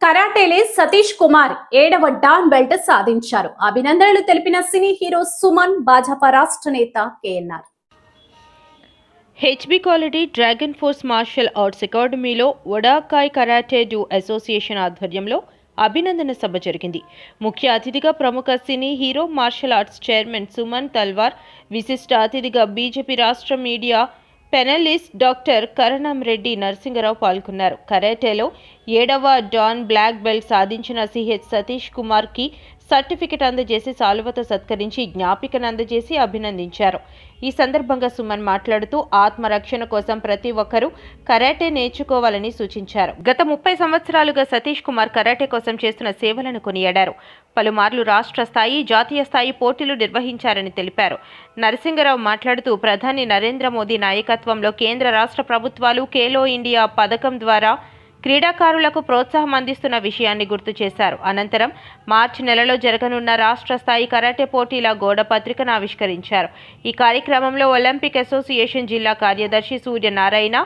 కరాటేలే సతీష్ కుమార్ 7వ don belt సాధించారు. అభినందనలు తెలిపిన సినీ హీరో సుమన్, భాజపా రాష్ట్ర నేత KNR. HB quality dragon force martial arts అకాడమీలో వడాకాయ్ కరాటే డు అసోసియేషన్ ఆధ్వర్యంలో అభినందన సభ జరిగింది. ముఖ్య అతిథిగా ప్రముఖ cine hero, martial arts chairman Suman Talwar, విశిష్ట అతిథిగా బీజేపీ రాష్ట్ర media panelist doctor Karanam Reddy Narasingarao పాల్గొన్నారు. కరాటేలో 7వ డాన్ బ్లాక్ బెల్ట్ సాధించిన సిహెచ్ సతీష్ కుమార్కి సర్టిఫికెట్ అందజేసి సాలువతో సత్కరించి జ్ఞాపికను అందజేసి అభినందించారు. ఈ సందర్భంగా సుమన్ మాట్లాడుతూ ఆత్మరక్షణ కోసం ప్రతి ఒక్కరూ కరాటే నేర్చుకోవాలని సూచించారు. గత 30 సంవత్సరాలుగా సతీష్ కుమార్ కరాటే కోసం చేస్తున్న సేవలను కొనియాడారు. పలుమార్లు రాష్ట్ర స్థాయి, జాతీయ స్థాయి పోటీలు నిర్వహించారని తెలిపారు. నరసింగరావు మాట్లాడుతూ ప్రధాని నరేంద్ర మోదీ నాయకత్వంలో కేంద్ర రాష్ట్ర ప్రభుత్వాలు ఖేలో ఇండియా పథకం ద్వారా క్రీడాకారులకు ప్రోత్సాహం అందిస్తున్న విషయాన్ని గుర్తు చేశారు. అనంతరం మార్చి నెలలో జరగనున్న రాష్ట్ర స్థాయి కరాటే పోటీల గోడ పత్రికను ఆవిష్కరించారు. ఈ కార్యక్రమంలో ఒలింపిక్ అసోసియేషన్ జిల్లా కార్యదర్శి సూర్యనారాయణ,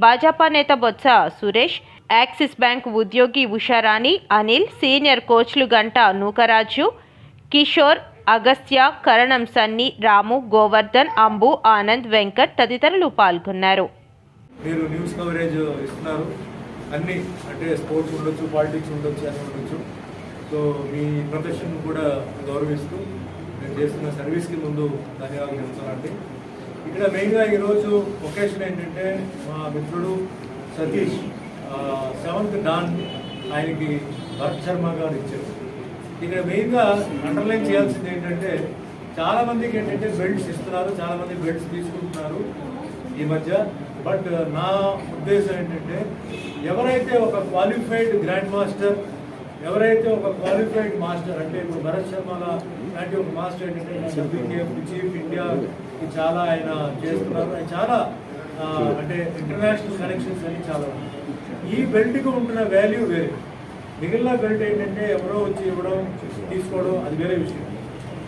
భాజపా నేత బొత్స సురేష్, యాక్సిస్ బ్యాంక్ ఉద్యోగి ఉషారాణి, అనిల్, సీనియర్ కోచ్లు గంట నూకరాజు, కిషోర్, అగస్త్య, కరణం సన్ని, రాము, గోవర్ధన్, అంబు, ఆనంద్, వెంకట్ తదితరులు పాల్గొన్నారు. అన్నీ అంటే స్పోర్ట్స్ ఉండొచ్చు, పాలిటిక్స్ ఉండొచ్చు, అని ఉండొచ్చు. సో మీ ప్రొఫెషన్ కూడా గౌరవిస్తూ నేను చేస్తున్న సర్వీస్కి ముందు ధన్యవాదాలు చెప్తానండి. ఇక్కడ మెయిన్గా ఈరోజు ఒకేషన్ ఏంటంటే మా మిత్రుడు సతీష్ 7th డాన్ ఆయనకి భరత్ శర్మ గారు ఇచ్చారు. ఇక్కడ మెయిన్గా అండర్లైన్ చేయాల్సింది ఏంటంటే చాలామందికి ఏంటంటే బెల్ట్స్ ఇస్తున్నారు, చాలామంది బెల్ట్స్ తీసుకుంటున్నారు ఈ మధ్య. బట్ నా ఉద్దేశం ఏంటంటే ఎవరైతే ఒక క్వాలిఫైడ్ గ్రాండ్ మాస్టర్, ఎవరైతే ఒక క్వాలిఫైడ్ మాస్టర్ అంటే ఇప్పుడు భరత్ శర్మ లాంటి ఒక మాస్టర్ ఏంటంటే WKF చీఫ్ ఇండియాకి చాలా ఆయన చేస్తున్నారు. ఆయన చాలా అంటే ఇంటర్నేషనల్ కనెక్షన్స్ అని చాలా ఈ బెల్ట్కి ఉంటున్న వాల్యూ వేరే. మిగిలిన బెల్ట్ ఏంటంటే ఎవరో వచ్చి ఇవ్వడం, తీసుకోవడం అది వేరే విషయం.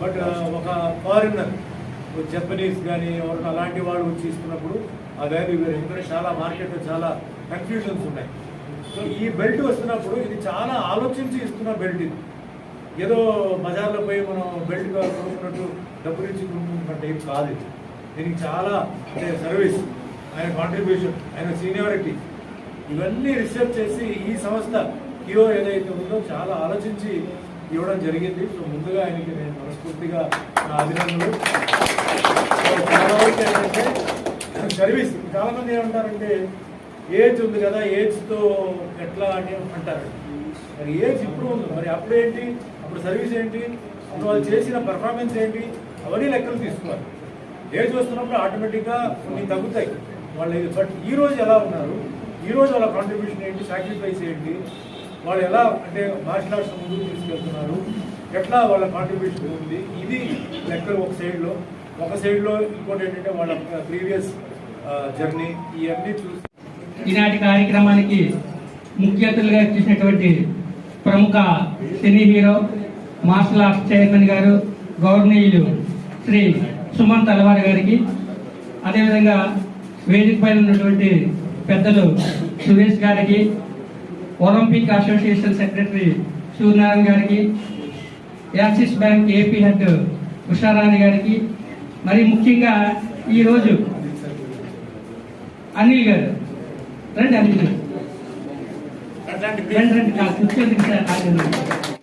బట్ ఒక ఫారినర్, జపనీస్ కానీ ఎవరైనా అలాంటి వాళ్ళు వచ్చి ఇస్తున్నప్పుడు ఆ వాల్యూ వేరే. ఎందుకంటే చాలా మార్కెట్లో చాలా కన్ఫ్యూజన్స్ ఉన్నాయి. సో ఈ బెల్ట్ వస్తున్నప్పుడు ఇది చాలా ఆలోచించి ఇస్తున్న బెల్ట్. ఇది ఏదో బజార్లో పోయి మనం బెల్ట్ కొనుక్కున్నట్టు డబ్బులు ఇచ్చి కొనుక్కున్నట్టు ఏం కాదు. దీనికి చాలా అంటే సర్వీస్, ఆయన కాంట్రిబ్యూషన్, ఆయన సీనియారిటీ ఇవన్నీ రీసెర్చ్ చేసి ఈ సంస్థ కియో ఏదైతే ఉందో చాలా ఆలోచించి ఇవ్వడం జరిగింది. సో ముందుగా ఆయనకి నేను మనస్ఫూర్తిగా అభినందనలు. చాలా వరకు ఏంటంటే సర్వీస్, చాలామంది ఏమంటారంటే ఏజ్ ఉంది కదా, ఏజ్తో ఎట్లా అని అంటారు. మరి ఏజ్ ఇప్పుడు ఉంది, మరి అప్పుడు ఏంటి, అప్పుడు సర్వీస్ ఏంటి, అప్పుడు వాళ్ళు చేసిన పర్ఫార్మెన్స్ ఏంటి, అవన్నీ లెక్కలు తీసుకోవాలి. ఏజ్ వస్తున్నప్పుడు ఆటోమేటిక్గా కొన్ని తగ్గుతాయి వాళ్ళు. బట్ ఈరోజు ఎలా ఉన్నారు, ఈరోజు వాళ్ళ కాంట్రిబ్యూషన్ ఏంటి, సాక్రిఫైస్ ఏంటి, వాళ్ళు ఎలా అంటే మార్షల్ ఆర్ట్స్ ముందుకు తీసుకెళ్తున్నారు, ఎట్లా వాళ్ళ కాంట్రిబ్యూషన్ ఉంది, ఇది లెక్కలు ఒక సైడ్లో ఇంకోటి ఏంటంటే వాళ్ళ ప్రీవియస్ జర్నీ, ఇవన్నీ చూసి ఈనాటి కార్యక్రమానికి ముఖ్య అతిథులుగా చేసినటువంటి ప్రముఖ cine hero, martial arts chairman గారు, గౌరవనీయులు శ్రీ సుమన్ తల్వార్ గారికి, అదేవిధంగా వేదిక పైన ఉన్నటువంటి పెద్దలు సురేష్ గారికి, ఒలింపిక్ అసోసియేషన్ సెక్రటరీ సూర్యనారాయణ గారికి, axis bank AP head Usharani గారికి, మరి ముఖ్యంగా ఈరోజు అనిల్ గారు రండి, అనిల్ గారు రండి, కూర్చోండి సార్.